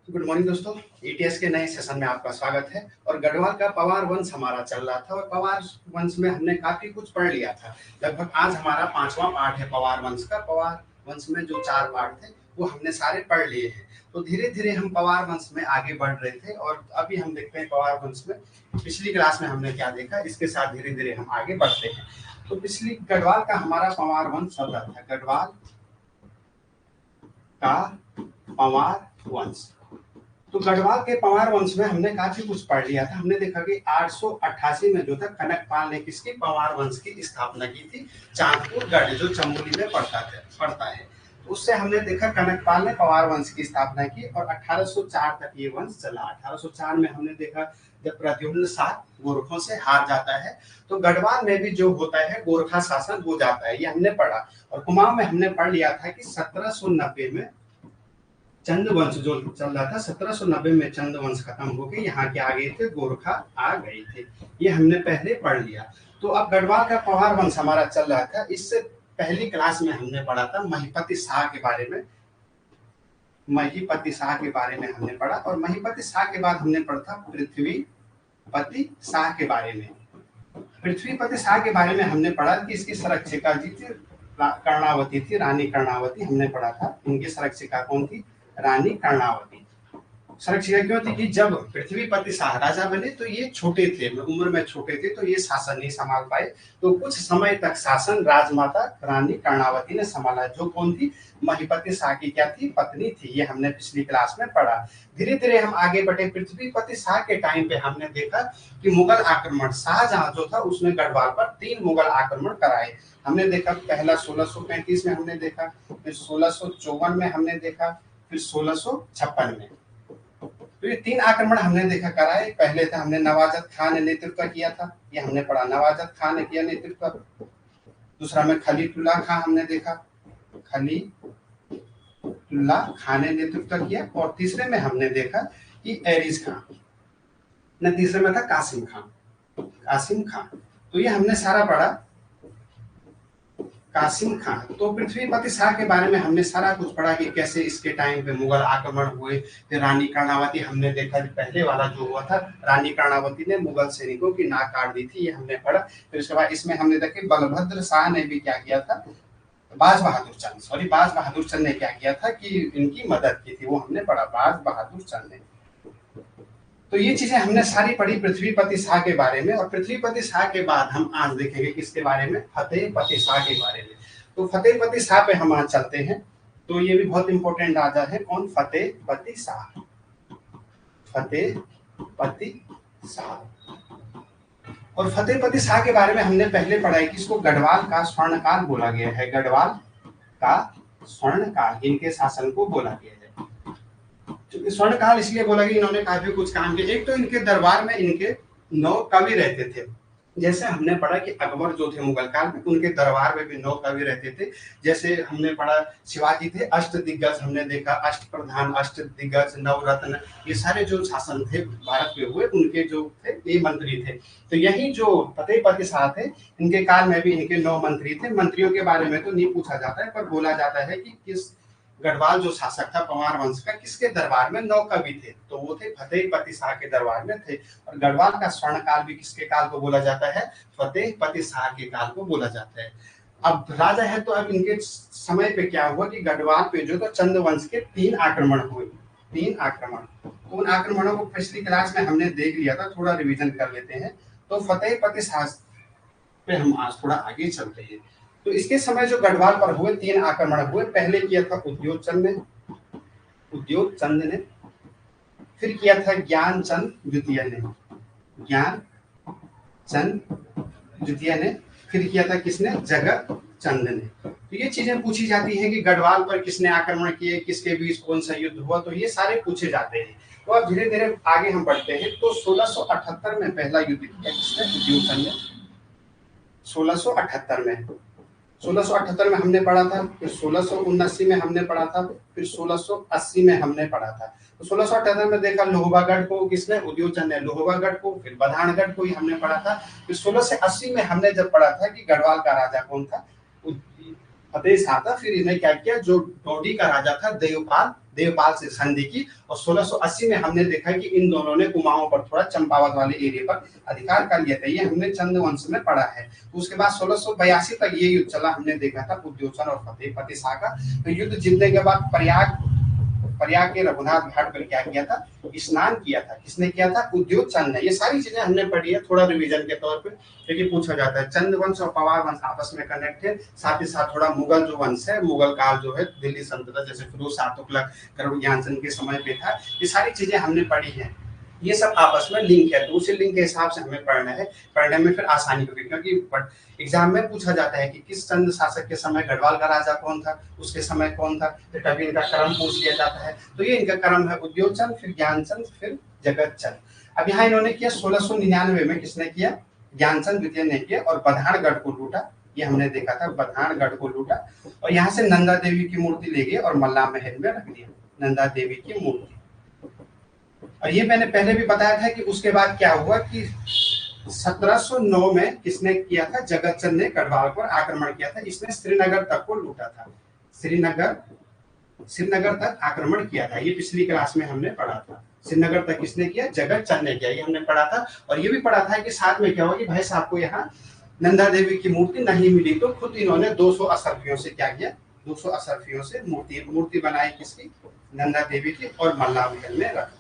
Good morning दोस्तों। ETS के नए सेशन में आपका स्वागत है। और गढ़वाल का पवार वंश हमारा चल रहा था और पवार वंश में हमने काफी कुछ पढ़ लिया था। लगभग आज हमारा 5वां पार्ट है पवार वंश का। पवार वंश में जो 4 पार्ट थे वो हमने सारे पढ़ लिए हैं। तो धीरे धीरे हम पवार वंश में आगे बढ़ रहे थे और अभी हम देखते हैं पवार वंश में पिछली क्लास में हमने क्या देखा, इसके साथ धीरे धीरे हम आगे बढ़ते हैं। तो पिछली गढ़वाल का हमारा पवार वंश चल रहा था। गढ़वाल का पवार वंश, तो गढ़वाल के पवार वंश में हमने काफी कुछ पढ़ लिया था। हमने देखा कि 888 में जो था कनकपाल ने किसकी पवार वंश की स्थापना की थी, चांदपुर गढ़ जो चमोली में पड़ता है। तो उससे हमने देखा कनकपाल ने पवार वंश की स्थापना की और 1804 तक ये वंश चला। 1804 में हमने देखा जब प्रद्युम्न शाह गोरखों से हार जाता है तो गढ़वाल में भी जो होता है गोरखा शासन हो जाता है, ये हमने पढ़ा। और कुमाऊं में हमने पढ़ लिया था कि 1790 में चंद वंश जो चल रहा था, 1790 में चंद वंश खत्म हो गए, यहाँ के आ गए थे गोरखा आ गए थे, ये हमने पहले पढ़ लिया। तो अब गढ़वाल का पवार वंश हमारा चल रहा था। इससे पहली क्लास में हमने पढ़ा था महिपति शाह के बारे में। महिपति शाह के बारे में हमने पढ़ा और महिपति शाह के बाद हमने पढ़ा था पृथ्वीपति शाह के बारे में। पृथ्वीपति शाह के बारे में हमने पढ़ा कि इसकी संरक्षिका जी थी कर्णावती थी, रानी कर्णावती हमने पढ़ा था। इनकी संरक्षिका कौन थी? रानी कर्णावती। संरक्षिका क्यों थी कि जब पृथ्वीपति शाह राजा बने तो ये छोटे थे, उम्र में छोटे थे, तो ये शासन नहीं संभाल पाए। तो कुछ समय तक शासन राजमाता रानी कर्णावती ने संभाला, जो कौन थी? महिपति शाह की क्या थी? पत्नी थी। ये हमने पिछली क्लास में पढ़ा। धीरे धीरे हम आगे बढ़े। पृथ्वीपति शाह के टाइम पे हमने देखा कि मुगल आक्रमण, शाहजहां जो था उसने गढ़वाल पर 3 मुगल आक्रमण कराए। हमने देखा पहला 1635 में हमने देखा, फिर 1654 में हमने देखा, फिर 1656 में। तो ये 3 आक्रमण हमने देखा कराए। पहले था हमने नवाजत खान ने नेतृत्व किया था, ये हमने पढ़ा, नवाजत खान ने किया नेतृत्व। दूसरा में खलीफुल्लाह खान हमने देखा, खलीफुल्लाह खान ने नेतृत्व किया। और तीसरे में हमने देखा कि एरीज खान ने, तीसरे में था कासिम खान। तो ये हमने सारा पढ़ा, कासिम खान। तो पृथ्वीपति शाह के बारे में हमने सारा कुछ पढ़ा कि कैसे इसके टाइम पे मुगल आक्रमण हुए। फिर रानी कर्णावती हमने देखा, पहले वाला जो हुआ था, रानी कर्णावती ने मुगल सैनिकों की नाक काट दी थी, ये हमने पढ़ा। फिर उसके बाद इसमें हमने देखा बलभद्र शाह ने भी क्या किया था, बाज बहादुर चंद ने क्या किया था कि इनकी मदद की थी, वो हमने पढ़ा, बाज बहादुर चंद ने। तो ये चीजें हमने सारी पढ़ी पृथ्वीपति शाह के बारे में। और पृथ्वीपति शाह के बाद हम आज देखेंगे किसके बारे में? फतेहपति शाह के बारे में। तो फतेहपति शाह पे हम आज चलते हैं। तो ये भी बहुत इंपॉर्टेंट राजा है। कौन? फतेहपति शाह। फतेहपति शाह। और फतेहपति शाह के बारे में हमने पहले पढ़ा है कि इसको गढ़वाल का स्वर्णकाल बोला गया है। गढ़वाल का स्वर्णकाल इनके शासन को बोला गया है। स्वर्णकाल इसलिए बोला कि इन्होंने काफी कुछ काम किया। एक तो इनके दरबार में इनके 9 कवि रहते थे। जैसे हमने पढ़ा कि अकबर जो थे मुगल काल में, उनके दरबार में भी 9 कवि रहते थे। जैसे हमने पढ़ा शिवाजी थे अष्ट दिग्गज, हमने देखा अष्ट प्रधान, अष्ट दिग्गज, नवरत्न, ये सारे जो शासन थे भारत में हुए, उनके जो थे ये मंत्री थे। तो यही जो फतेहपति शाह थे, इनके काल में भी इनके 9 मंत्री थे। मंत्रियों के बारे में तो नहीं पूछा जाता है, पर बोला जाता है कि किस गढ़वाल जो शासक था पवार वंश का, किसके दरबार में 9 कवि थे, तो वो थे फतेहपति शाह के दरबार में थे। और गढ़वाल का स्वर्ण काल भी किसके काल को बोला जाता है? फतेहपति शाह के काल को बोला जाता है। अब राजा है तो अब इनके समय पे क्या हुआ कि गढ़वाल पे जो तो चंद वंश के 3 आक्रमण हुए। 3 आक्रमण, उन आक्रमणों को पिछली क्लास में हमने देख लिया था, थोड़ा रिविजन कर लेते हैं। तो फतेहपति शाह पे हम आज थोड़ा आगे चलते हैं। तो इसके समय जो गढ़वाल पर हुए 3 आक्रमण हुए। पहले किया था उद्योग चंद ने, फिर किया था ज्ञानचंद द्वितीय ने, फिर किया था किसने? जगत चंद ने। तो ये चीजें पूछी जाती हैं कि गढ़वाल पर किसने आक्रमण किए, किसके बीच कौन सा युद्ध हुआ, तो ये सारे पूछे जाते हैं। तो अब धीरे धीरे आगे हम बढ़ते हैं। तो 1678 में पहला युद्ध किया किसने? उद्योग चंद ने। 1678 में हमने पढ़ा था, फिर 1679 में हमने पढ़ा था, फिर 1680 में हमने पढ़ा था। तो 1678 में देखा लोहबागढ़ को किसने? उद्योगचंद ने। लोहबागढ़ को, फिर बधानगढ़ को ही हमने पढ़ा था। फिर 1680 में हमने जब पढ़ा था कि गढ़वाल का राजा कौन था? फतेह शाह था। फिर इन्हें क्या किया? जो डोडी का राजा था देवपाल देवपाल से संधि की, और 1680 में हमने देखा कि इन दोनों ने कुमाऊं पर थोड़ा चंपावत वाले एरिया पर अधिकार कर लिया था। ये हमने चंद वंश में पढ़ा है। तो उसके बाद 1682 तक ये युद्ध चला, हमने देखा था उद्योचन और फतेहपति शाह का। तो युद्ध जीतने के बाद प्रयाग के रघुनाथ घाट पर क्या किया था, स्नान किया था। किसने किया था, उद्योगचंद ने। ये सारी चीजें हमने पढ़ी है थोड़ा रिवीजन के तौर पे, क्योंकि पूछा जाता है। चंद वंश और पवार वंश आपस में कनेक्ट है, साथ ही साथ थोड़ा मुगल जो वंश है, मुगल काल जो है दिल्ली सल्तनत, जैसे फिरोज शाह तुगलक, करोड़ ज्ञानचंद के समय पे था। ये सारी चीजें हमने पढ़ी है, ये सब आपस में लिंक है। तो उसी लिंक के हिसाब से हमें पढ़ना है, पढ़ने में फिर आसानी होगी। क्योंकि एग्जाम में पूछा जाता है कि किस चंद शासक के समय गढ़वाल का राजा कौन था, उसके समय कौन था, फिर कभी इनका क्रम पूछ लिया जाता है। तो ये इनका क्रम है, उद्योगचंद, फिर ज्ञानचंद, फिर जगतचंद। अब यहाँ इन्होंने किया 1699 में, किसने किया, ज्ञानचंद द्वितीय ने किया, और बधानगढ़ को लूटा। ये हमने देखा था, बधानगढ़ को लूटा, और यहाँ से नंदा देवी की मूर्ति ले गए और मल्ला महल में रख दिया, नंदा देवी की मूर्ति। और ये मैंने पहले भी बताया था कि उसके बाद क्या हुआ कि 1709 में किसने किया था, जगतचंद ने गढ़वाल पर आक्रमण किया था। इसने श्रीनगर तक को लूटा था, श्रीनगर तक आक्रमण किया था। ये पिछली क्लास में हमने पढ़ा था। श्रीनगर तक किसने किया, जगतचंद ने किया, ये हमने पढ़ा था। और ये भी पढ़ा था कि साथ में क्या हुआ कि भाई साहब को यहाँ नंदा देवी की मूर्ति नहीं मिली, तो खुद इन्होंने 200 असरफियों से क्या किया, 200 असरफियों से मूर्ति बनाई, किसकी, नंदा देवी की, और मल्ला महल में रख दी।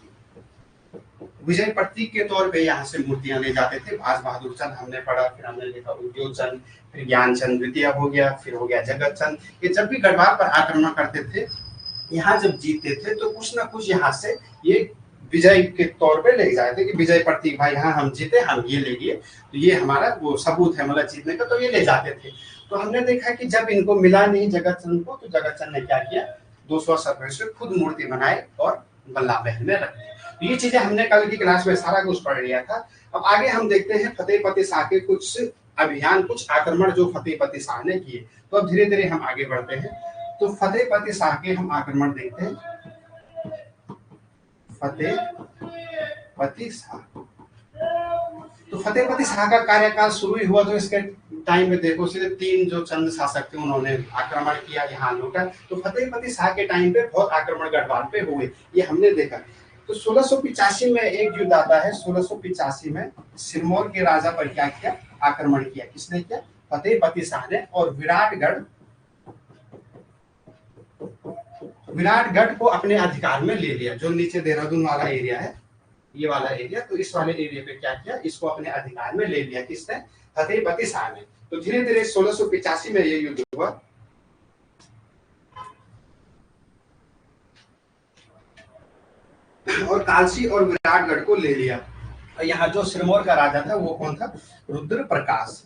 विजय प्रतीक के तौर पे यहाँ से मूर्तियां ले जाते थे। भास बहादुर चंद हमने पढ़ा, फिर हमने देखा उद्योगचंद, फिर ज्ञानचंद द्वितीय हो गया, फिर हो गया जगतचंद। ये जब भी गढ़वाल पर आक्रमण करते थे, यहाँ जब जीतते थे, तो कुछ ना कुछ यहाँ से ये विजय के तौर पे ले जाते थे कि विजय प्रतीक, भाई यहाँ हम जीते, हम ये ले लिए, तो ये हमारा वो सबूत है मतलब जीतने का, तो ये ले जाते थे। तो हमने देखा कि जब इनको मिला नहीं जगतचंद को, तो जगतचंद ने क्या किया, 200 सदस्य से खुद मूर्ति बनाए और मल्ला महल में रख दी। तो ये चीजें हमने कल की क्लास में सारा कुछ पढ़ लिया था। अब आगे हम देखते हैं फतेहपति शाह के कुछ अभियान, कुछ आक्रमण जो फतेहपति शाह ने किए। तो अब धीरे धीरे हम आगे बढ़ते हैं। तो फतेहपति शाह के हम आक्रमण देखते हैं। फतेहपति शाह, तो फतेहपति शाह का कार्यकाल शुरू ही हुआ, तो इसके टाइम में देखो सीधे 3 जो चंद शासक थे उन्होंने आक्रमण किया, यहाँ लूटा। तो फतेहपति शाह के टाइम पे बहुत आक्रमण गढ़वाल पे हुए, ये हमने देखा। तो 1685 में एक युद्ध आता है। 1685 में सिरमौर के राजा पर क्या किया, आक्रमण किया। किसने किया, फतेहपति शाह ने, और विराटगढ़ को अपने अधिकार में ले लिया। जो नीचे देहरादून वाला एरिया है, ये वाला एरिया, तो इस वाले एरिया पे क्या किया, इसको अपने अधिकार में ले लिया। किसने, फतेहपति शाह ने। तो धीरे धीरे 1685 में ये युद्ध हुआ। और कालसी और विराटगढ़ को ले लिया। और यहाँ जो सिरमौर का राजा था वो कौन था, रुद्र प्रकाश।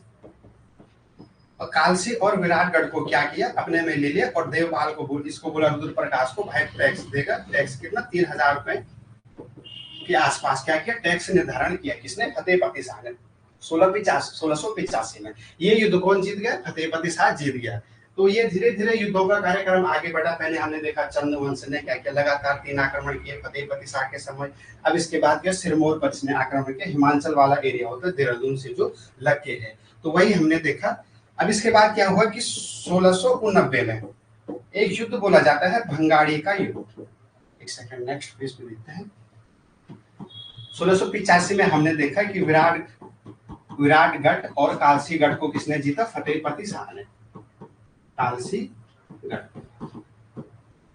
और कालसी और विराटगढ़ को क्या किया, अपने में ले लिया। और देवपाल को इसको बोला, रुद्र प्रकाश को, भाई टैक्स देगा। टैक्स कितना, 3000 रुपए के आसपास क्या किया, टैक्स निर्धारण किया। किसने, फतेहपति शाह ने। 1685 में ये युद्ध कौन जीत गया, फतेहपति शाह जीत गया। तो ये धीरे धीरे युद्धों का कार्यक्रम आगे बढ़ा। पहले हमने देखा चंद वंश ने क्या किया, लगातार 3 आक्रमण किए फतेहपति शाह के समय। अब इसके बाद क्या, सिरमौर पर इसने आक्रमण किया। हिमाचल वाला एरिया होता है देहरादून से जो लग के है, तो वही हमने देखा। अब इसके बाद क्या हुआ कि 1689 में एक युद्ध बोला जाता है भंगाड़ी का युद्ध। एक सेकंड, नेक्स्ट पेज पे देखते हैं। 1685 में हमने देखा कि विराटगढ़ और कालसीगढ़ को किसने जीता, फतेहपति शाह ने, कालसीगढ़।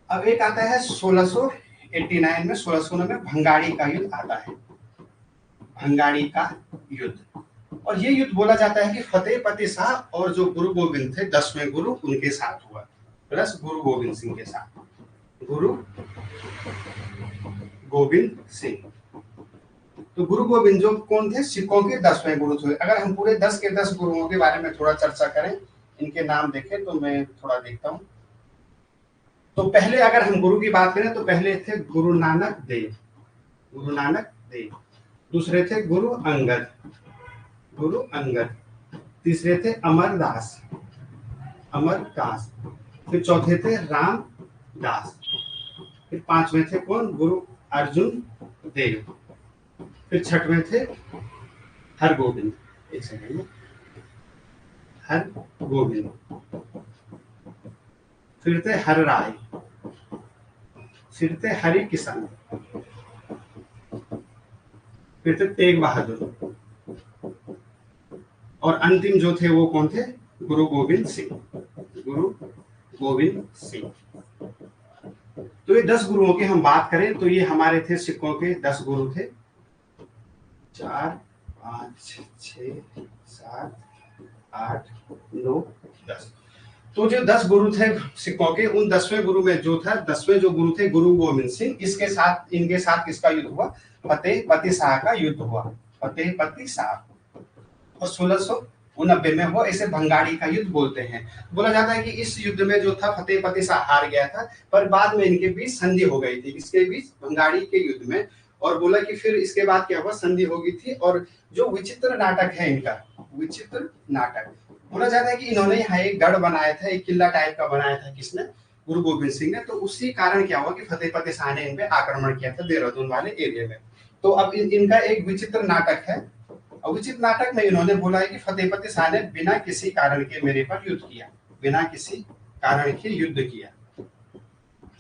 अब एक आता है 1689 में, 1609 में भंगाड़ी का युद्ध आता है, भंगाड़ी का युद्ध। और ये युद्ध बोला जाता है कि फतेहपति शाह और जो गुरु गोविंद थे, 10वें गुरु, उनके साथ हुआ, प्लस गुरु गोविंद सिंह के साथ, गुरु गोविंद सिंह। तो गुरु गोविंद जो कौन थे, सिखों के 10वें गुरु थे। अगर हम पूरे 10 के 10 गुरुओं के बारे में थोड़ा चर्चा करें, इनके नाम देखें, तो मैं थोड़ा देखता हूं। तो पहले अगर हम गुरु की बात करें तो पहले थे गुरु नानक देव, गुरु नानक देव। दूसरे थे गुरु अंगद, गुरु अंगद। तीसरे थे अमरदास, अमरदास। फिर चौथे थे रामदास। फिर 5वें थे कौन, गुरु अर्जुन देव। फिर 6वें थे हरगोविंद, एक सेकंड, हरगोविंद। फिर थे हरराय, फिर थे हरि किशन, फिर थे तेग बहादुर, और अंतिम जो थे वो कौन थे? गुरु गोविंद सिंह। गुरु गोविंद सिंह। तो ये 10 गुरुओं की हम बात करें तो ये हमारे थे सिखों के 10 गुरु थे। 4, 5, 6, 7, 8, 9, 10। तो जो 10 गुरु थे सिखों के, उन 10वें गुरु में जो था, 10वें जो गुरु थे गुरु गोविंद सिंह, इसके साथ इनके साथ किसका युद्ध हुआ? फतेह पति शाह का युद्ध हुआ। फतेह पति शाह, और 1689 में हुआ। इसे भंगाड़ी का युद्ध बोलते हैं। बोला जाता है कि इस युद्ध में जो था फतेह पति शाह हार गया था, पर बाद में इनके बीच संधि हो गई थी, इसके बीच भंगाड़ी के युद्ध में। और बोला कि फिर इसके बाद क्या हुआ? संधि हो गई थी। और जो विचित्र नाटक है इनका, विचित्र नाटक, बोला जाता है कि इन्होंने यहाँ एक गढ़ बनाया था, एक किला टाइप का बनाया था। किसने? गुरु गोविंद सिंह ने। तो उसी कारण क्या हुआ कि फतेह पति शाह ने इन पे आक्रमण किया था देहरादून वाले एरिया में। तो अब इनका एक विचित्र नाटक है। और विचित्र नाटक में इन्होंने बोला है कि फतेह पति शाह ने बिना किसी कारण के मेरे पर युद्ध किया, बिना किसी कारण के युद्ध किया।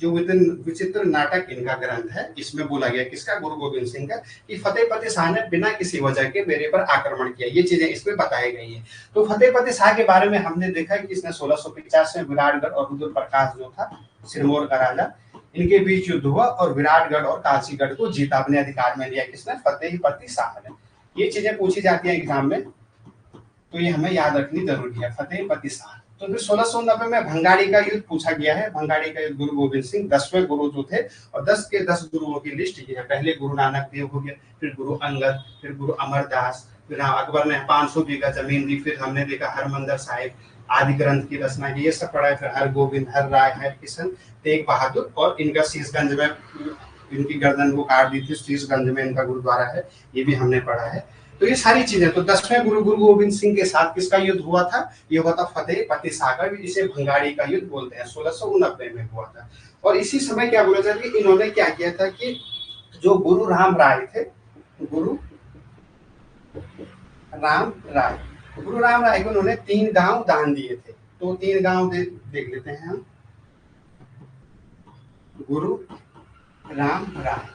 जो विचित्र नाटक इनका ग्रंथ है, इसमें बोला गया किसका? गुरु गोविंद सिंह का, कि फतेह पति शाह ने बिना किसी वजह के मेरे पर आक्रमण किया। ये चीजें इसमें बताई गई है। तो फतेह पति शाह के बारे में हमने देखा कि इसने 1650 में विराटगढ़ और रुद्र प्रकाश जो था सिरमौर का राजा, इनके बीच युद्ध हुआ और विराटगढ़ और काशीगढ़ को जीता, अपने अधिकार में लिया। किसने? फतेह पति शाह ने। ये चीजें पूछी जाती है एग्जाम में, तो ये हमें याद रखनी जरूरी है। फतेह पति शाह। तो फिर 1690 में भंगाड़ी का युद्ध पूछा गया है। भंगाड़ी का युद्ध गुरु गोविंद सिंह 10वें गुरु जो थे, और 10 के 10 गुरुओं की लिस्ट ये है। पहले गुरु नानक देव हो गया, फिर गुरु अंगद, फिर गुरु अमरदास, फिर अकबर ने 500 बीघा जमीन दी, फिर हमने देखा हरमंदिर साहिब आदि ग्रंथ की रचना की, ये सब पढ़ा है। फिर हर गोविंद, हर राय, हर किशन, तेग बहादुर, और इनका शीशगंज में इनकी गर्दन को काट दी थी, शीशगंज में इनका गुरुद्वारा है, ये भी हमने पढ़ा है। तो ये सारी चीजें। तो 10वें गुरु गुरु गोविंद सिंह के साथ किसका युद्ध हुआ था? ये हुआ था फतेह पति शाह का, इसे भंगाड़ी का युद्ध बोलते हैं। 1689 में हुआ था। और इसी समय क्या बोला जाता है कि इन्होंने क्या किया था कि जो गुरु राम राय थे, गुरु राम राय, गुरु राम राय को उन्होंने 3 गांव दान दिए थे। तो 3 गांव देख लेते हैं हम। गुरु राम राय,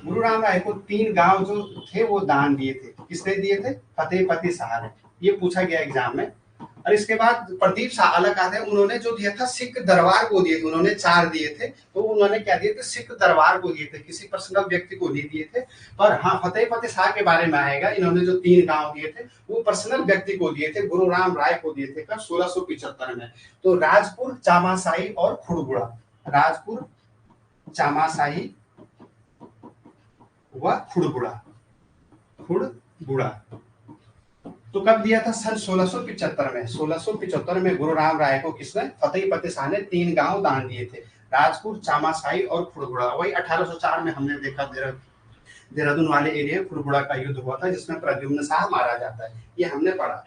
गुरु राम राय को 3 गांव जो थे वो दान दिए थे। किसने दिए थे? फतेह पति शाह ने। ये पूछा गया एग्जाम में। और इसके बाद प्रदीप शाह अलग आते हैं, उन्होंने जो दिया था सिख दरबार को दिए थे। उन्होंने 4 दिए थे। तो उन्होंने क्या दिए थे? सिख दरबार को दिए थे, किसी पर्सनल व्यक्ति को नहीं दिए थे। पर हाँ, फतेह पति शाह के बारे में आएगा। इन्होंने जो 3 गांव दिए थे वो पर्सनल व्यक्ति को दिए थे, गुरु राम राय को दिए थे। कब? 1675 में। तो राजपुर, चामाशाही और खुड़बुड़ा। राजपुर, चामाशाही व खुड़बुड़ा। खुड़बुड़ा तो कब दिया था? सन 1675 में। 1675 में गुरु राम राय को किसने? फतेह पति शाह ने 3 गांव दान दिए थे, राजपुर, चामाशाही और खुड़बुड़ा। वही 1804 में हमने देखा देहरादून वाले एरिया खुड़बुड़ा का युद्ध हुआ था, जिसमें प्रद्युम्न शाह मारा जाता है। ये हमने पढ़ा।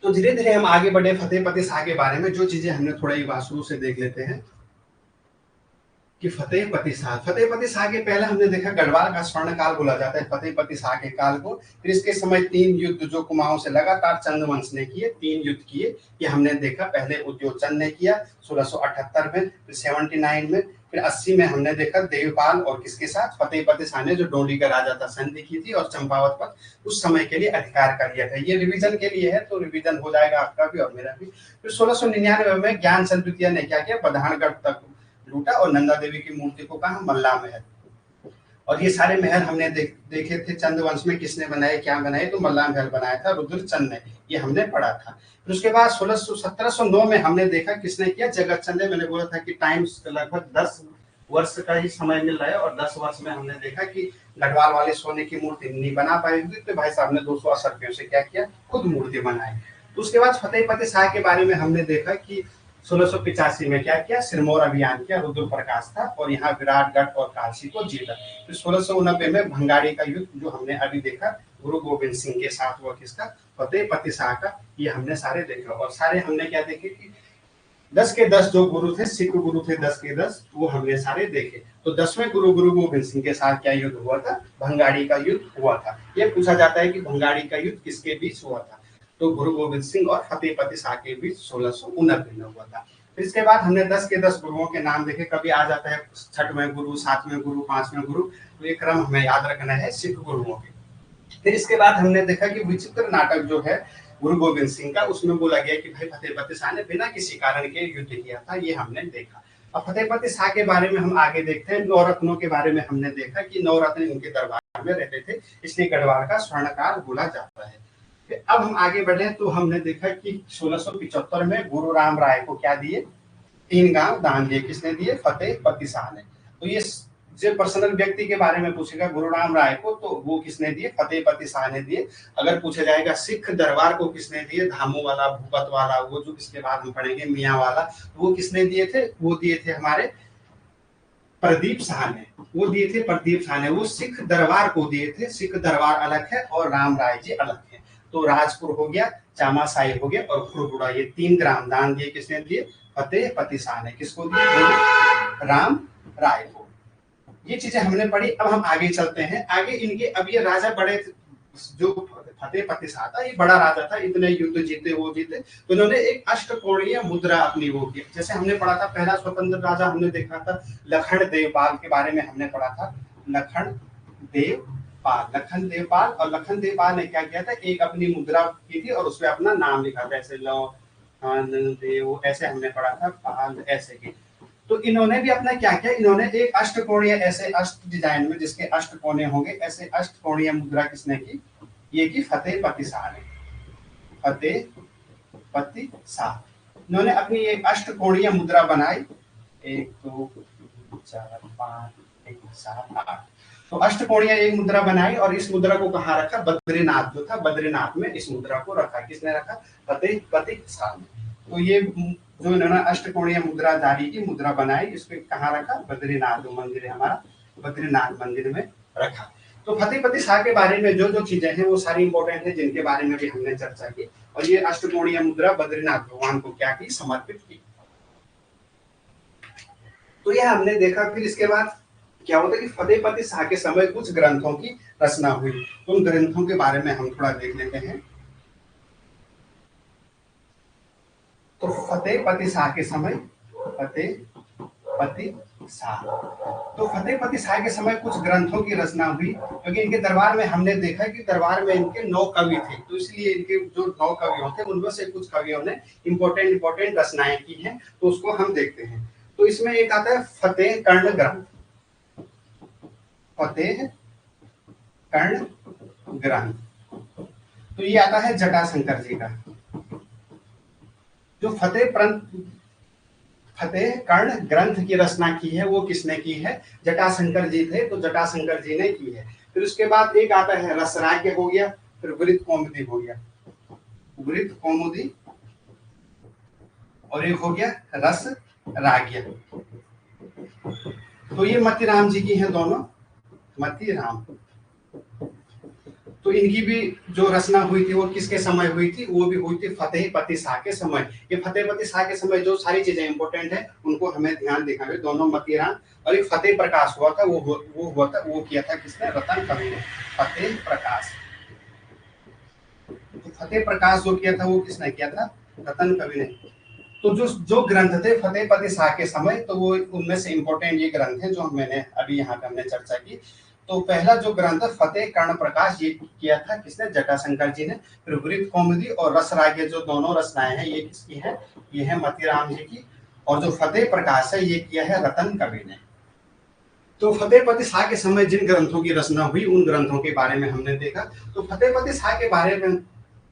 तो धीरे धीरे हम आगे बढ़े फतेह पति शाह के बारे में। जो चीजें हमने थोड़ा ही शुरू से देख लेते हैं कि फतेह पति शाह के पहले हमने देखा गढ़वाल का स्वर्ण काल बोला जाता है फतेह पति शाह के काल को। फिर इसके समय 3 युद्ध जो कुमाऊं से लगातार चंद वंश ने किए, 3 युद्ध किए, ये हमने देखा। पहले उद्योगचंद ने किया 1678 में, फिर 79 में, फिर 80 में हमने देखा देवपाल और किसके साथ? फतेह पति शाह ने, जो डोंडी का राजा था, संधि की थी और चंपावत पर उस समय के लिए अधिकार कर लिया था। ये रिवीजन के लिए है, तो रिवीजन हो जाएगा आपका भी और मेरा भी। फिर 1699 में ज्ञानचंद द्वितीय ने क्या किया? बधानगढ़ तक लूटा और नंदा देवी की मूर्ति को कहा? मल्ला महल। और ये सारे महल हमने देखे थे चंद वंश में किसने बनाए, क्या बनाए? तो मल्ला महल बनाया था रुद्रचंद ने, ये हमने पढ़ा था। फिर उसके बाद 1709 में हमने देखा किसने किया? जगतचंद ने। मैंने बोला था कि टाइम्स लगभग 10 वर्ष का ही समय मिल रहा है, और 10 वर्ष में हमने देखा कि गढ़वाल वाले सोने की मूर्ति नहीं बना पाए थे, तो भाई साहब ने 280 रुपयों से क्या किया? खुद मूर्ति बनाई। तो उसके बाद फतेह पति शाह के बारे में हमने देखा कि 1685 में क्या किया? सिरमौर अभियान किया, रुद्र प्रकाश था, और यहाँ विराटगढ़ और काशी को जीता। फिर 1689 में भंगाड़ी का युद्ध जो हमने अभी देखा गुरु गोविंद सिंह के साथ हुआ, किसका? फतेह पति शाह का। ये हमने सारे देखा। और सारे हमने क्या देखे कि 10 के 10 जो गुरु थे, सिख गुरु थे 10 के 10, वो हमने सारे देखे। तो 10वें गुरु गुरु गोविंद सिंह के साथ क्या युद्ध हुआ था? भंगाड़ी का युद्ध हुआ था। ये पूछा जाता है कि भंगाड़ी का युद्ध किसके बीच हुआ था? तो गुरु गोविंद सिंह और फतेहपति शाह के बीच 1669 में हुआ था। फिर इसके बाद हमने 10 के 10 गुरुओं के नाम देखे। कभी आ जाता है 6वें गुरु, 7वें गुरु, 5वें गुरु, तो ये क्रम हमें याद रखना है सिख गुरुओं के। फिर इसके बाद हमने देखा कि विचित्र नाटक जो है गुरु गोविंद सिंह का, उसमें बोला गया कि भाई फतेहपति शाह ने बिना किसी कारण के युद्ध किया था, ये हमने देखा। अब फतेहपति शाह के बारे में हम आगे देखते हैं। नवरत्नों के बारे में हमने देखा कि नवरत्न उनके दरबार में रहते थे, इसलिए गढ़वाल का स्वर्णकाल बोला जाता है। फिर अब हम आगे बढ़े तो हमने देखा कि 1675 में गुरु राम राय को क्या दिए, 3 गांव दान दिए। किसने दिए? फतेहपति शाह ने। तो ये जो पर्सनल व्यक्ति के बारे में पूछेगा गुरु राम राय को, तो वो किसने दिए? फतेहपति शाह ने दिए। अगर पूछा जाएगा सिख दरबार को किसने दिए, धामू वाला, भूपत वाला, वो जो इसके बाद हम पढ़ेंगे मियाँ वाला, वो किसने दिए थे? वो दिए थे हमारे प्रदीप शाह ने, वो दिए थे प्रदीप शाह ने। वो सिख दरबार को दिए थे। सिख दरबार अलग है और राम राय जी अलग है। तो राजपुर हो गया, चामासाई हो गया और खुरबुड़ा, ये 3 ग्राम दान दिए। किसने दिए? फतेहपति शाह ने। किसको दिए? राम राय को। ये चीजें हमने पढ़ी। अब हम आगे चलते हैं। आगे इनके, अब ये राजा बड़े, जो फतेहपति शाह था ये बड़ा राजा था, इतने युद्ध जीते, वो जीते, तो इन्होंने एक अष्टकोणीय मुद्रा अपनी वो की। जैसे हमने पढ़ा था पहला स्वतंत्र राजा हमने देखा था लखन देवपाल के बारे में हमने पढ़ा था। लखन देवपाल और लखन देवपाल ने क्या किया था, एक अपनी मुद्रा की थी और उसमें अपना नाम लिखा था, ऐसे देव, ऐसे हमने पढ़ा था, पाल ऐसे की। तो इन्होंने भी अपना क्या किया, इन्होंने एक अष्टकोणीय, ऐसे अष्ट डिजाइन में जिसके अष्ट कोने होंगे, ऐसे अष्टकोणीय मुद्रा किसने की? ये की फतेहपति शाह ने। फतेहपति शाह, इन्होंने अपनी एक अष्टकोणीय मुद्रा बनाई। 1 2 4 5 6 7 8, तो अष्टकोणीय एक मुद्रा बनाई और इस मुद्रा को कहाँ रखा? बद्रीनाथ जो था, बद्रीनाथ में इस मुद्रा को रखा। किसने रखा? फतेहपति शाह ने। तो ये जो इन्होंने अष्टकोणीय मुद्रा जारी की, मुद्रा बनाई, इसको कहाँ रखा? बद्रीनाथ जो मंदिर है हमारा, बद्रीनाथ मंदिर में रखा। तो फतेहपति शाह के बारे में जो जो चीजें हैं वो सारी इंपॉर्टेंट है, जिनके बारे में भी हमने चर्चा की। और ये अष्टकोणीय मुद्रा बद्रीनाथ भगवान को क्या की? समर्पित की। तो यह हमने देखा। फिर इसके बाद क्या होता है कि फतेहपति शाह के समय कुछ ग्रंथों की रचना हुई। उन ग्रंथों के बारे में हम थोड़ा देख लेते हैं। तो फतेहपति शाह के समय, फतेहपति शाह के समय कुछ ग्रंथों की रचना हुई, क्योंकि इनके दरबार में हमने देखा कि दरबार में इनके 9 कवि थे। तो इसलिए इनके जो 9 कवियों थे उनमें से कुछ कवियों ने इंपॉर्टेंट रचनाएं की हैं, तो उसको हम देखते हैं। तो इसमें एक आता है फतेह कर्ण ग्रंथ। फतेह कर्ण ग्रंथ, तो ये आता है जटाशंकर जी का। जो फतेह कर्ण ग्रंथ की रचना की है वो किसने की है? जटाशंकर जी थे, तो जटाशंकर जी ने की है। फिर उसके बाद एक आता है रसराज्य हो गया, फिर वृत्त कौमुदी हो गया, वृत्त कौमुदी, और एक हो गया रस राज्य। तो ये मतीराम जी की हैं दोनों, मतीराम। तो इनकी भी जो रचना हुई थी वो किसके समय हुई थी? वो भी हुई थी फतेहपति शाह के समय। ये फतेहपति शाह के समय जो सारी चीजें इंपॉर्टेंट है उनको हमें ध्यान दिखावे। दोनों मतीराम और एक फतेह प्रकाश हुआ था, वो किया था किसने? रतन कवि ने। फतेह प्रकाश, तो फतेह प्रकाश जो किया था वो किसने किया था? रतन कवि ने। तो जो ग्रंथ थे फतेहपति शाह के समय, तो वो उनमें से इंपॉर्टेंट ये ग्रंथ है जो मैंने अभी यहाँ पे हमने चर्चा की। तो पहला जो ग्रंथ फतेह कर्ण प्रकाश, ये किया था किसने? जटाशंकर जी ने। फिर वृत्त कौमुदी और रसराज्य जो दोनों रचनाएं हैं ये किसकी है? ये है मतीराम जी की। और जो फतेह प्रकाश है ये किया है रतन कवि ने। तो फतेहपति शाह के समय जिन ग्रंथों की रचना हुई उन ग्रंथों के बारे में हमने देखा। तो फतेहपति शाह के बारे में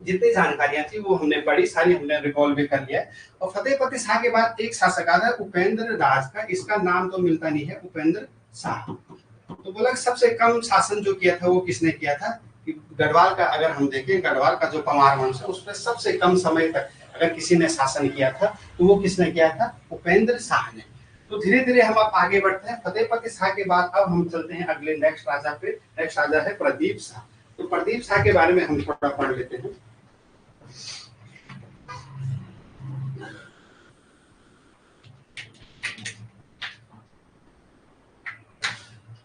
जितनी जानकारियां थी वो हमने पढ़ी, सारी हमने रिकॉल भी कर लिया। और फतेहपति शाह के बाद एक शासक आता है उपेंद्र राज का, इसका नाम तो मिलता नहीं है, उपेंद्र शाह। तो बोला सबसे कम शासन जो किया था वो किसने किया था? कि गढ़वाल का अगर हम देखें, गढ़वाल का जो पंवार वंश है उस पर सबसे कम समय तक अगर किसी ने शासन किया था तो वो किसने किया था? उपेंद्र शाह ने। तो धीरे धीरे हम अब आगे बढ़ते हैं। फतेहपति शाह के बाद अब हम चलते हैं अगले नेक्स्ट राजा पे। नेक्स्ट राजा है प्रदीप शाह। तो प्रदीप शाह के बारे में हम थोड़ा पढ़ लेते हैं।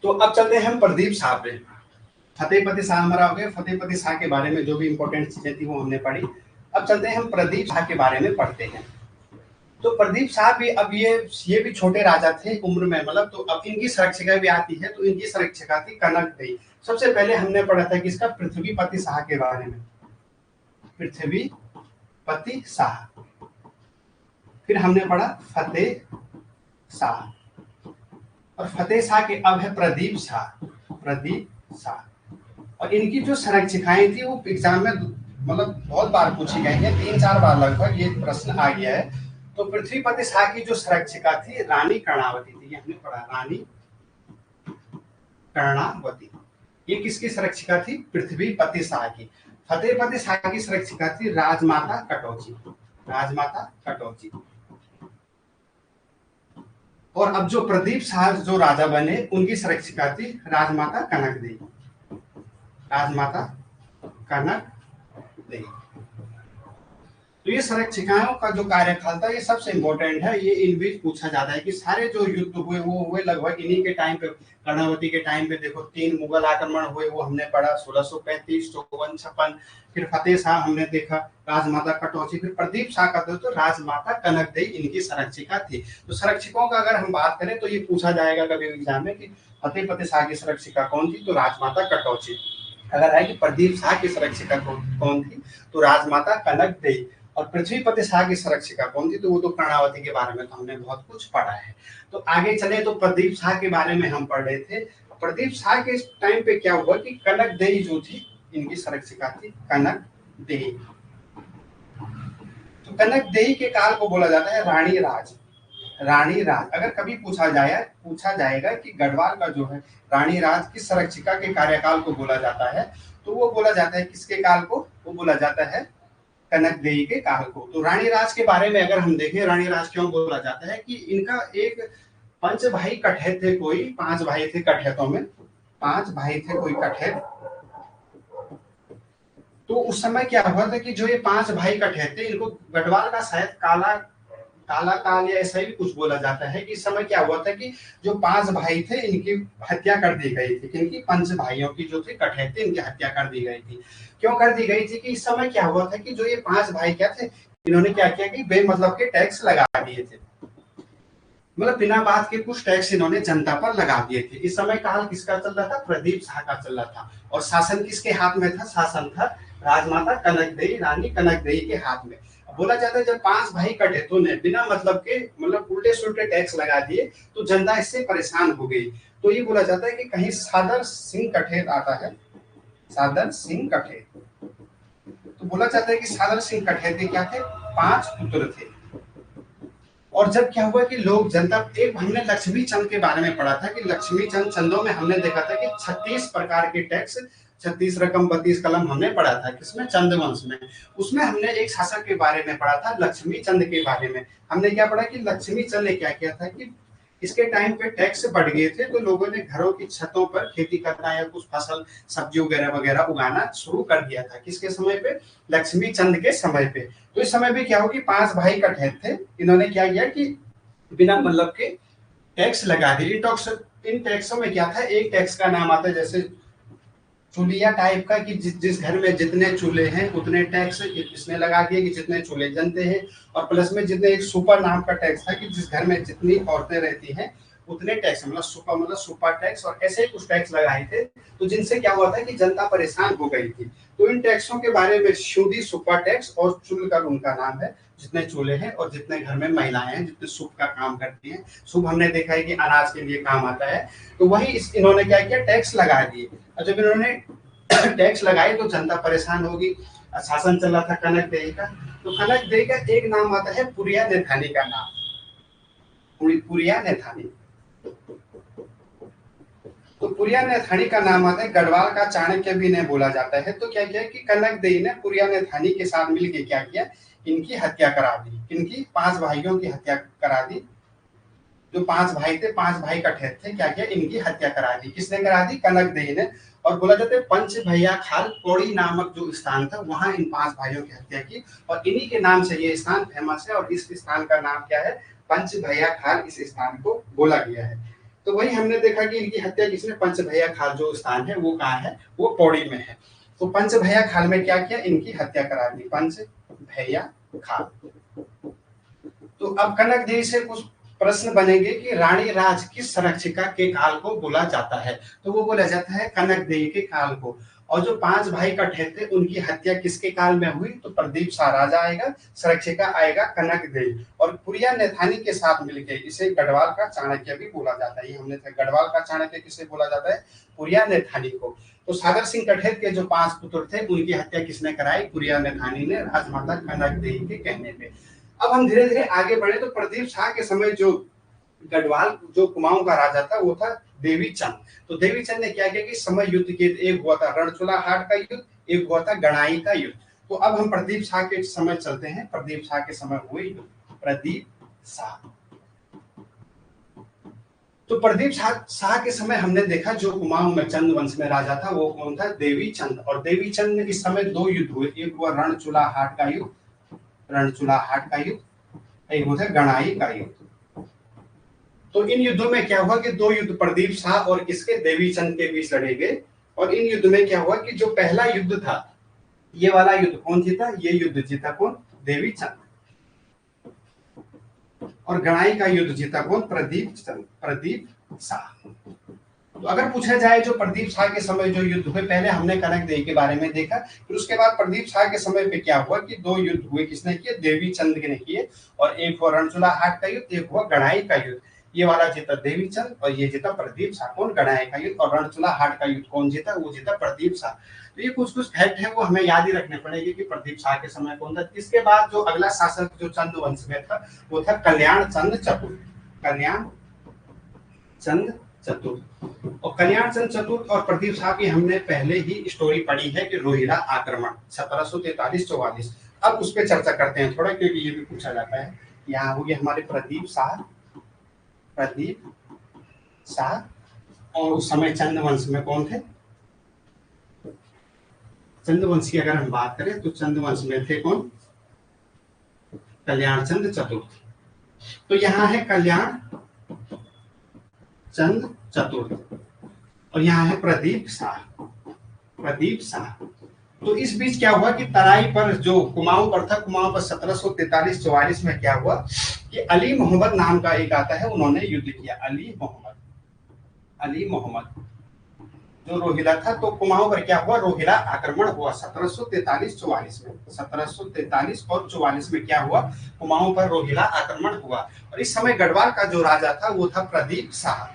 तो अब चलते हैं हम प्रदीप शाह पे। फतेहपति शाह हमारा हो गया। फतेहपति शाह के बारे में जो भी इंपॉर्टेंट चीजें थी वो हमने पढ़ी। अब चलते हैं हम प्रदीप शाह के बारे में पढ़ते हैं। तो प्रदीप शाह भी अब ये भी छोटे राजा थे उम्र में, मतलब तो अब इनकी संरक्षिका भी आती है। तो इनकी संरक्षिका थी कनक देई। सबसे पहले हमने पढ़ा था किसका, पृथ्वीपति शाह के बारे में, पृथ्वीपति शाह। फिर हमने पढ़ा फतेह शाह, और फतेह शाह के अब है प्रदीप शाह। और इनकी जो संरक्षिकाएं थी वो एग्जाम में मतलब बहुत बार पूछी गई है, 3-4 बार लगभग ये प्रश्न आ गया है। तो पृथ्वीपति शाह की जो संरक्षिका थी रानी कर्णावती थी, ये हमने पढ़ा, रानी कर्णावती। ये किसकी संरक्षिका थी, पृथ्वीपति शाह की। फतेहपति शाह की संरक्षिका थी राजमाता कटौची। और अब जो प्रदीप शाह जो राजा बने उनकी संरक्षिका थी राजमाता कनक देवी। तो ये संरक्षिकाओं का जो कार्यकाल था ये सबसे इम्पोर्टेंट है। ये इन बीच पूछा जाता है कि सारे जो युद्ध हुए वो हुए लगभग इन्हीं के टाइम पे। कर्णावती के टाइम पे देखो 3 मुगल आक्रमण हुए, वो हमने पढ़ा 1635, 54, 56। फिर फतेह शाह हमने देखा, राजमाता कटौची। फिर प्रदीप शाह का तो राजमाता कनक देवी इनकी संरक्षिका थी। तो संरक्षिकों का अगर हम बात करें तो ये पूछा जाएगा कभी एग्जाम में कि फतेहपति शाह की संरक्षिका कौन थी, तो राजमाता कटौची। अगर है कि प्रदीप शाह की संरक्षिका कौन थी, तो राजमाता कनक देवी। और पृथ्वीपति शाह की संरक्षिका कौन थी, तो वो तो कर्णावती के बारे में तो हमने बहुत कुछ पढ़ा है। तो आगे चले तो प्रदीप शाह के बारे में हम पढ़ रहे थे। प्रदीप शाह के टाइम पे क्या हुआ कि कनक देवी जो थी इनकी संरक्षिका थी कनक देवी। तो कनक देवी के काल को बोला जाता है रानी राज। अगर कभी पूछा जाएगा कि गढ़वाल का जो है रानी राज की संरक्षिका के कार्यकाल को बोला जाता है, तो वो बोला जाता है किसके काल को, वो बोला जाता है कनक देवी के काल को। तो रानी राज के बारे में अगर हम देखें, रानी राज क्यों बोला जाता है कि इनका एक 5 भाई कठेत थे, कोई 5 भाई थे कठेतों में, 5 भाई थे कोई कठेत। तो उस समय क्या हुआ था कि जो ये 5 भाई कठेत थे, इनको गढ़वाल का शायद काला काल या ऐसा ही कुछ बोला जाता है कि इस समय क्या हुआ था कि जो 5 भाई थे इनकी हत्या कर दी गई थी। इनकी 5 भाइयों की जो थे कठेत थे, इनकी हत्या कर दी गई थी। क्यों कर दी गई थी कि इस समय क्या हुआ था कि जो ये 5 भाई क्या थे, इन्होंने क्या किया कि बेमतलब के टैक्स लगा दिए थे, मतलब बिना बात के कुछ टैक्स इन्होंने जनता पर लगा दिए थे। इस समय काल किसका चल रहा था, प्रदीप शाह का चल रहा था। और शासन किसके हाथ में था, शासन था राजमाता कनक देवी, रानी कनक देवी के हाथ में। बोला जाता है जब 5 भाई कठेतों ने बिना मतलब के मतलब उल्टे सुल्टे टैक्स लगा दिए तो जनता इससे परेशान हो गई। तो ये बोला जाता है कि कहीं सादर सिंह कठेत आता है, सादर सिंह कठेत। तो बोला जाता है कि सादर सिंह कठेत के क्या थे, 5 पुत्र थे। और जब क्या हुआ कि लोग जनता, एक हमने लक्ष्मी चंद के बारे में पढ़ा था कि लक्ष्मी चंद चंदों में हमने देखा था कि 36 प्रकार के टैक्स, 36 रकम 32 कलम हमने पढ़ा था किसमें, चंद वंश में। उसमें हमने एक शासक के बारे में पढ़ा था, लक्ष्मी चंद के बारे में। हमने क्या पढ़ा कि लक्ष्मी चंद ने क्या किया था कि इसके टाइम पे टैक्स बढ़ गए थे, तो लोगों ने घरों की छतों पर खेती करना या कुछ फसल सब्जी वगैरह उगाना शुरू कर दिया था। किसके समय पे, लक्ष्मी चंद के समय पे। तो इस समय भी क्या हो कि 5 भाई कठेत थे, इन्होंने क्या किया कि बिना मतलब के टैक्स लगा दिए। इन टैक्सों में क्या था, एक टैक्स का नाम आता है जैसे चूलिया टाइप का कि जिस घर में जितने चूल्हे हैं उतने टैक्स इसने लगा दिए कि जितने चूल्हे जलते हैं। और प्लस में जितने एक सुपर नाम का टैक्स था कि जिस घर में जितनी औरतें रहती हैं उतने टैक्स, मतलब सुपर टैक्स, और ऐसे कुछ टैक्स लगाए थे। तो जिनसे क्या हुआ था कि जनता परेशान हो गई थी। तो इन टैक्सों के बारे में शुद्ध सुपर टैक्स और चूल का उनका नाम है, जितने चूल्हे हैं और जितने घर में महिलाएं हैं जितने शुभ का काम करती हैं। शुभ हमने देखा है कि अनाज के लिए काम आता है। तो वही इन्होंने क्या किया, टैक्स लगा दिए। और जब इन्होंने टैक्स लगाए तो जनता परेशान होगी। शासन चल रहा था कनक देवी का। तो कनक देवी का एक नाम आता है पुरिया नेथानी का नाम, पुरिया नेथानी। तो पुरिया नेथानी का नाम आता है, गढ़वाल का चाणक्य भी इन्हें बोला जाता है। तो क्या किया कि कनक देवी ने पुरिया नेथानी के साथ मिलकर क्या किया, इनकी हत्या करा दी। इनकी 5 भाइयों की हत्या करा दी। जो 5 भाई थे, 5 भाई कठेत थे, क्या किया, इनकी हत्या करा दी। किसने करा दी, कनक देवी ने। और बोला जाता है पंच भैया खाल पौड़ी नामक जो स्थान था वहां इन 5 भाइयों की हत्या की। और इन्हीं के नाम से ये स्थान फेमस है। और इस स्थान का नाम क्या है, पंच भैया खाल, इस स्थान को बोला गया है। तो वही हमने देखा कि इनकी हत्या किसने, पंच भैया खाल जो स्थान है वो कहाँ है, वो पौड़ी में है। तो पंच भैया खाल में क्या किया, इनकी हत्या करा दी, पंच भैया खाल। तो अब कनक देवी से कुछ प्रश्न बनेंगे कि रानी राज किस संरक्षिका के काल को बोला जाता है, तो वो बोला जाता है कनक देवी के काल को। और जो 5 भाई कट्ठे थे उनकी हत्या किसके काल में हुई, तो प्रदीप शाह राजा आएगा, संरक्षिका आएगा कनक देवी। और पुरिया नैथानी के साथ मिलकर इसे गढ़वाल का चाणक्य भी बोला जाता है। ये हमने गढ़वाल का चाणक्य किसे बोला जाता है, पुरिया नैथानी को। तो सागर सिंह कठेर के जो 5 पुत्र थे उनकी हत्या किसने कराई, पुरिया नैथानी ने, राजमाता कनक देवी के कहने पे। अब हम धीरे धीरे आगे बढ़े तो प्रदीप शाह के समय जो गढ़वाल जो कुमाऊं का राजा था वो था देवी चंद। तो देवी चंद ने क्या किया कि समय युद्ध के, एक हुआ था रणचूला हाट का युद्ध, एक हुआ था गणाई का युद्ध। तो अब हम प्रदीप शाह के समय चलते हैं। प्रदीप शाह के समय हुए युद्ध, प्रदीप शाह। तो प्रदीप शाह के समय हमने देखा जो कुमाऊं में चंद वंश में राजा था वो कौन था, देवी चंद। और देवी चंद ने इस समय 2 युद्ध हुए, एक हुआ रणचूला हाट का युद्ध, रणचूला हाट का युद्ध, एक होता है गणाई का युद्ध। तो इन युद्धों में क्या हुआ कि 2 युद्ध प्रदीप शाह और किसके, देवी चंद के बीच लड़े गए। और इन युद्ध में क्या हुआ कि जो पहला युद्ध था, ये वाला युद्ध कौन जीता, ये युद्ध जीता कौन, देवी चंद। और गणाई का युद्ध जीता कौन, प्रदीप चंद, प्रदीप शाह। तो अगर पूछा जाए जो प्रदीप शाह के समय जो युद्ध हुए, पहले हमने कनक देवी के बारे में देखा, फिर उसके बाद प्रदीप शाह के समय पे क्या हुआ कि 2 युद्ध हुए, किसने किए, देवी चंद ने किए। और एक हुआ रणचूला हाट का युद्ध, एक हुआ गणाई का युद्ध। ये वाला जीता देवी चंद और ये जीता प्रदीप शाह। कौन, गणाई का युद्ध। और रणचूला हाट का युद्ध कौन जीता, वो जीता प्रदीप शाह। तो ये कुछ कुछ फैक्ट है वो हमें याद ही रखने पड़ेंगे कि प्रदीप शाह के समय कौन था। इसके बाद जो अगला शासक जो चंद वंश में था वो था कल्याण चंद चतुर, कल्याण चंद चतुर। और कल्याण चंद चतुर और प्रदीप शाह की हमने पहले ही स्टोरी पढ़ी है कि रोहिला आक्रमण 1743-44। अब उस पर चर्चा करते हैं थोड़ा, क्योंकि ये भी पूछा जाता है। यहाँ हो गए हमारे प्रदीप शाह, प्रदीप शाह। और उस समय चंद वंश में कौन थे, चंद वंश की अगर हम बात करें तो चंद वंश में थे कौन, कल्याण चंद चतुर। तो यहाँ है कल्याण चंद चतुर और यहाँ है प्रदीप शाह, प्रदीप शाह। तो इस बीच क्या हुआ कि तराई पर जो कुमाऊं पर था, कुमाऊं पर 1743-44 में क्या हुआ कि अली मोहम्मद नाम का एक आता है, उन्होंने युद्ध किया। अली मोहम्मद, अली मोहम्मद जो रोहिला था। तो कुमाऊं पर क्या हुआ, रोहिला आक्रमण हुआ 1743-44 में। 1743 और 44 में क्या हुआ, कुमाऊं पर रोहिला आक्रमण हुआ। और इस समय गढ़वाल का जो राजा था वो था प्रदीप शाह।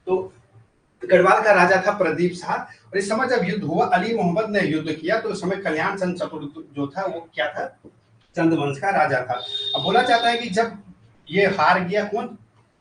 तो गढ़वाल का राजा था प्रदीप शाह। और इस समय जब युद्ध हुआ, अली मोहम्मद ने युद्ध किया, तो उस समय कल्याण चंद चतुर जो था वो क्या था, चंद वंश का राजा था। अब बोला जाता है कि जब ये हार गया, कौन,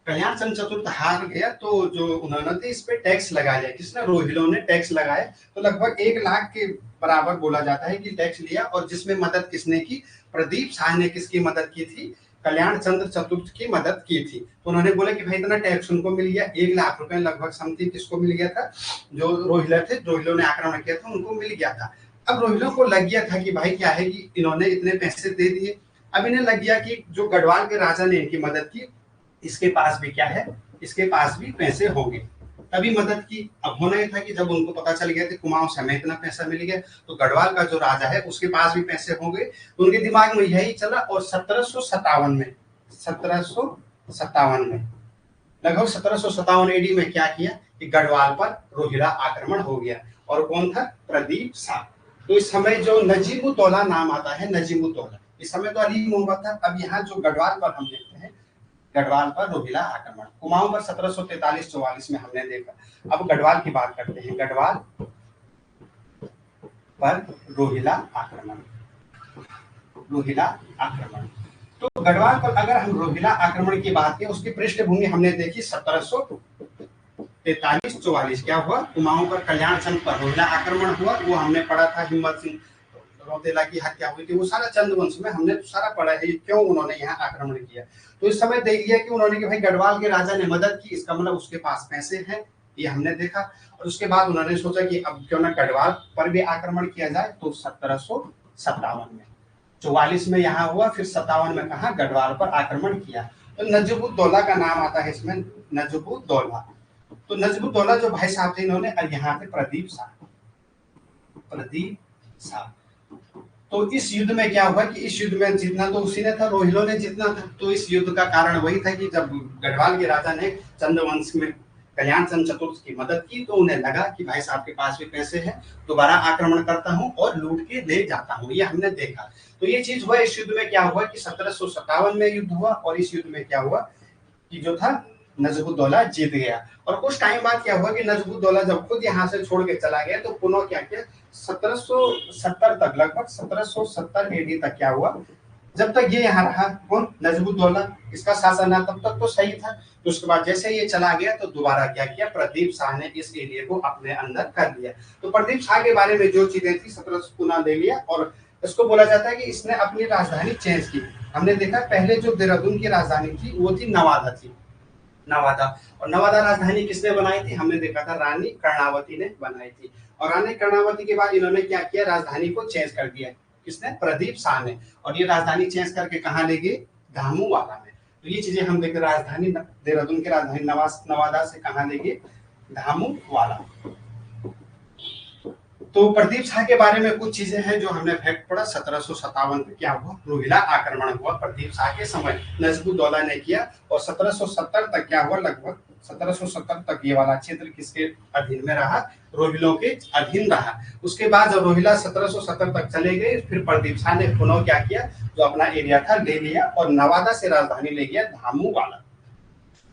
कल्याण चंद चतुर्थ हार गया, तो जो उन्होंने इस पे टैक्स लगा लिया, किसने, रोहिलों ने टैक्स लगाया। तो लगभग 1 लाख के बराबर बोला जाता है कि टैक्स लिया। और जिसमें मदद किसने की, प्रदीप शाह ने किसकी मदद की थी, कल्याण चंद्र चतुर्थ की मदद की थी। तो उन्होंने बोला कि भाई इतना टैक्स उनको मिल गया, 1 लाख रुपए लगभग समथिंग किसको मिल गया था, जो रोहिले थे, रोहिलों ने आक्रमण किया था, उनको मिल गया था। अब रोहिलों को लग गया था कि भाई क्या है कि इन्होंने इतने पैसे दे दिए। अब इन्हें लग गया कि जो गढ़वाल के राजा ने इनकी मदद की, इसके पास भी क्या है, इसके पास भी पैसे होंगे, तभी मदद की। अब होना ही था कि जब उनको पता चल गया कि कुमाऊं से हमें इतना पैसा मिल गया, तो गढ़वाल का जो राजा है उसके पास भी पैसे होंगे। तो उनके दिमाग में यही चला। और 1757 में, 1757 में, लगभग 1757 एडी में क्या किया कि गढ़वाल पर रोहिला आक्रमण हो गया। और कौन था, प्रदीप शाह। तो इस समय जो नजीमुद्दौला नाम आता है, नजीमुद्दौला, इस समय तो अली मोहम्मद था। अब यहाँ जो गढ़वाल पर हम देखते हैं, गढ़वाल पर रोहिला आक्रमण, कुमाऊं पर 1743-44 में हमने देखा। अब गढ़वाल की बात करते हैं, गढ़वाल पर रोहिला आक्रमण, रोहिला आक्रमण। तो गढ़वाल पर अगर हम रोहिला आक्रमण की बात करें, उसकी पृष्ठभूमि हमने देखी 1743-44। क्या हुआ, कुमाऊं पर कल्याण चंद पर रोहिला आक्रमण हुआ, वो हमने पढ़ा था। हिम्मत सिंह रौतेला की हत्या हुई थी, वो सारा चंद वंश में हमने सारा पढ़ा है क्यों उन्होंने यहाँ आक्रमण किया। तो इस समय देख लिया कि उन्होंने कि भाई गढ़वाल के राजा ने मदद की, इसका मतलब उसके पास पैसे हैं, ये हमने देखा। और उसके बाद उन्होंने सोचा कि अब क्यों ना गढ़वाल पर भी आक्रमण किया जाए। तो 1757 में, 44 में यहाँ हुआ, फिर 57 में कहा गढ़वाल पर आक्रमण किया। तो नजबुद्दौला का नाम आता है इसमें, नजबुद्दौला। तो नजबुद्दौला जो भाई साहब थे इन्होंने, और यहाँ पे प्रदीप शाह। तो इस युद्ध में क्या हुआ कि इस युद्ध में जीतना तो उसी ने था, रोहिलों ने जीतना था। तो इस युद्ध का कारण वही था कि जब गढ़वाल के राजा ने चंद्रवंश में कल्याण चंद्र चतुर्थ की मदद की, तो उन्हें लगा कि भाई साहब के पास भी पैसे हैं, दोबारा आक्रमण करता हूं और लूट के ले जाता हूं। ये हमने देखा। तो ये चीज हुआ। इस युद्ध में क्या हुआ कि 1757 में युद्ध हुआ, और इस युद्ध में क्या हुआ कि जो था नजबुद्दौला जीत गया। और कुछ टाइम बाद क्या हुआ कि नजबुद्दौला जब खुद यहाँ से छोड़ के चला गया, तो पुनः क्या किया 1770 तक, लगभग 1770 एडी तक क्या हुआ, जब तक ये यहाँ रहा कौन, नजबुद्दौला, इसका शासन है, तब तक तो सही था। तो उसके बाद जैसे ये चला गया तो दोबारा क्या किया, प्रदीप शाह ने इस एरिया को अपने अंदर कर लिया। तो प्रदीप शाह के बारे में जो चीजें थी 1700 पुनः ले लिया, और इसको बोला जाता है कि इसने अपनी राजधानी चेंज की। हमने देखा पहले जो देहरादून की राजधानी थी वो थी नवादा थी, नवादा। और नवादा राजधानी किसने बनाई थी, हमने देखा था रानी कर्णावती ने बनाई थी। और रानी कर्णावती के बाद इन्होंने क्या किया, राजधानी को चेंज कर दिया, किसने, प्रदीप शाह ने। और ये राजधानी चेंज करके कहाँ ले गए, धामूवाला में। तो ये चीजें हम देख, राजधानी देहरादून की राजधानी नवादा से कहाँ ले गए, धामूवाला। तो प्रदीप शाह के बारे में कुछ चीजें हैं जो हमने फैक्ट पढ़ा। 1757 में क्या हुआ, रोहिला आक्रमण हुआ प्रदीप शाह के समय, नजबुद्दौला ने किया। और 1770 तक क्या हुआ, लगभग 1770 तक ये वाला क्षेत्र किसके अधीन में रहा, रोहिलों के अधीन रहा। उसके बाद जब रोहिला 1770 तक चले गए, फिर प्रदीप शाह ने पुनः क्या किया, जो अपना एरिया था ले लिया, और नवादा से राजधानी ले गया धामूवाला।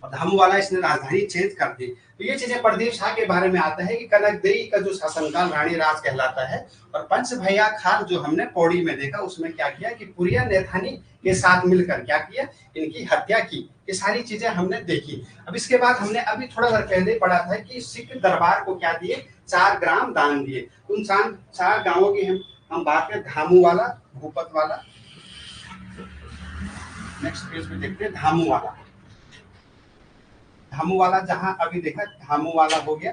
और धामूवाला इसने राजधानी चेंज कर दी। तो ये चीजें प्रदीप शाह के बारे में आता है कि कनकदेई का जो शासनकाल रानी राज कहलाता है। और पंच भैया खान जो हमने पौड़ी में देखा, उसमें क्या किया कि पुरिया नैथानी के साथ मिलकर क्या किया, इनकी हत्या की। ये सारी चीजें हमने देखी। अब इसके बाद हमने अभी थोड़ा देर पहले पढ़ा था कि सिख दरबार को क्या दिए, 4 ग्राम दान दिए। उन 4 गांवों की हम बात करें, धामूवाला, भूपतवाला, नेक्स्ट पेज पे देखते हैं धामूवाला। धामूवाला जहां अभी देखा, धामूवाला हो गया,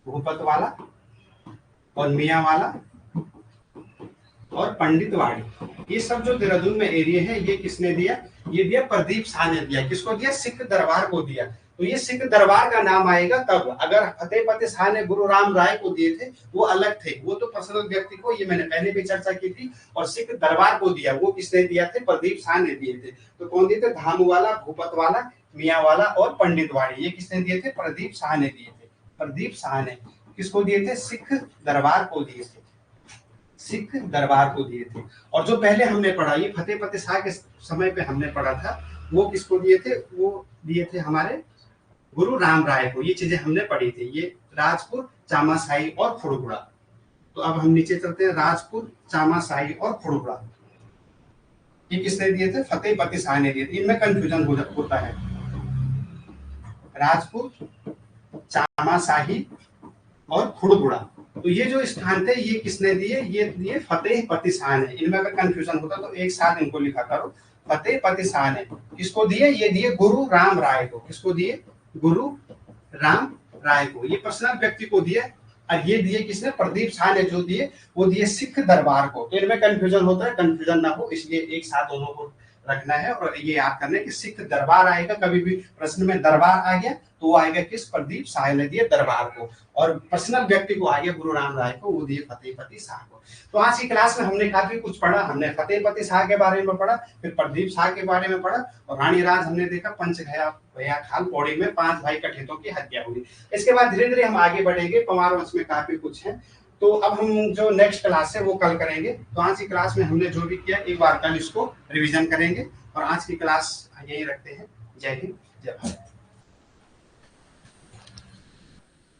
भूपतवाला और मियांवाला और पंडितवाड़ी, ये सब जो देहरादून में एरिया है, ये किसने दिया, ये दिया प्रदीप शाह ने दिया। किसको दिया, सिख दरबार को दिया। तो ये सिख दरबार का नाम आएगा तब, अगर फतेहपति शाह ने गुरु राम राय को दिए थे वो अलग थे, वो तो पर्सनल व्यक्ति को, ये मैंने पहले भी चर्चा की थी। और सिख दरबार को दिया, वो किसने दिया थे, प्रदीप शाह ने दिए थे। तो कौन दिए थे, धामूवाला, भूपतवाला, मियांवाला और पंडितवाड़ी, ये किसने दिए थे, प्रदीप शाह ने दिए थे। प्रदीप शाह ने किसको दिए थे, सिख दरबार को दिए थे, सिख दरबार को दिए थे। और जो पहले हमने पढ़ा, ये फतेहपति शाह के समय पे हमने पढ़ा था, वो किसको दिए थे, वो दिए थे हमारे गुरु राम राय को। ये चीजें हमने पढ़ी थी, ये राजपुर, चामाशाही और खुड़गुड़ा। तो अब हम नीचे चलते हैं, राजपुर, चामाशाही और खुड़गुड़ा, ये किसने दिए थे, फतेहपति शाह ने दिए थे। इनमें कंफ्यूजन होता है, राजपुर, चामाशाही और खुड़गुड़ा। तो ये जो स्थान थे ये किसने दिए, ये दिए फतेहपति शाह ने। इनमें अगर कंफ्यूजन होता तो एक साथ इनको लिखा करो, फतेहपति शाह ने किसको दिए, ये दिए गुरु राम राय को। किसको दिए, गुरु राम राय को, ये पर्सनल व्यक्ति को दिए। और ये दिए किसने, प्रदीप शाह ने जो दिए वो दिए सिख दरबार को। तो इनमें कंफ्यूजन होता है, कंफ्यूजन ना हो इसलिए एक साथ दोनों को रखना है। और ये याद करना है कि सिख दरबार आएगा, कभी भी प्रश्न में दरबार आ गया तो वो आएगा किस, प्रदीप शाह ने दिए दरबार को। और पर्सनल व्यक्ति को आ गया गुरु राम राय को, वो दिए फतेहपति शाह को। तो आज की क्लास में हमने काफी कुछ पढ़ा। हमने फतेहपति शाह के बारे में पढ़ा, फिर प्रदीप शाह के बारे में पढ़ा, और रानी राज हमने देखा, पंच भैया खान पौड़ी में 5 भाई कठेतों की हत्या हुई। इसके बाद धीरे धीरे हम आगे बढ़ेंगे, पंवार वंश में काफी कुछ है। तो अब हम जो नेक्स्ट क्लास है वो कल करेंगे। तो आज की क्लास में हमने जो भी किया एक बार कल इसको रिवीजन करेंगे। और आज की क्लास यही रखते हैं। जय हिंद, जय भारत।